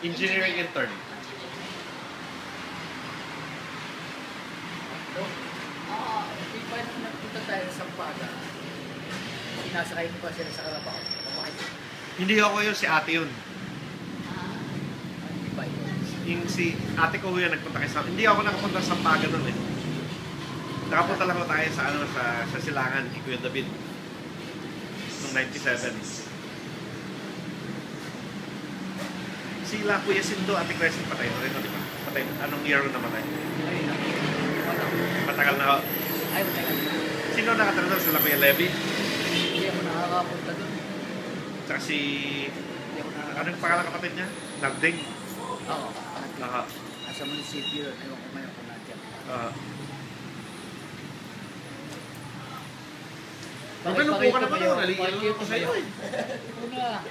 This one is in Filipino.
Engineering intern. Hindi pa nung nagpunta tayo sa Sampaga, sinasakay ko pa sila sa Kalabaw. Hindi ako yun, si ate yun. Hindi pa yun. Yung si ate ko yun nagpunta kay Sampaga. Hindi ako nakapunta sa Sampaga nun eh. Nakapunta lang ako tayo sa ano sa Silangan, kay Kuya David. Noong 97. Sila Kuya Sindo, Ate Crescent patay na rin, di ba? Patay. Anong year na namatay? Ay, wala. Matagal na ako. Ay, matagal. Sino nakatira doon? Sila Kuya Levy? Hindi ako nakakapunta doon. Tsaka si... Hindi ako nakakapunta. Anong pangalan kapatid niya? Narding? Oo. Naka. Sa munisipyo, ewan ko ngayon kung nandiyan. Huwag ka lupo ka naman ako. Naliyan Pakikita ko sa'yo eh. Una.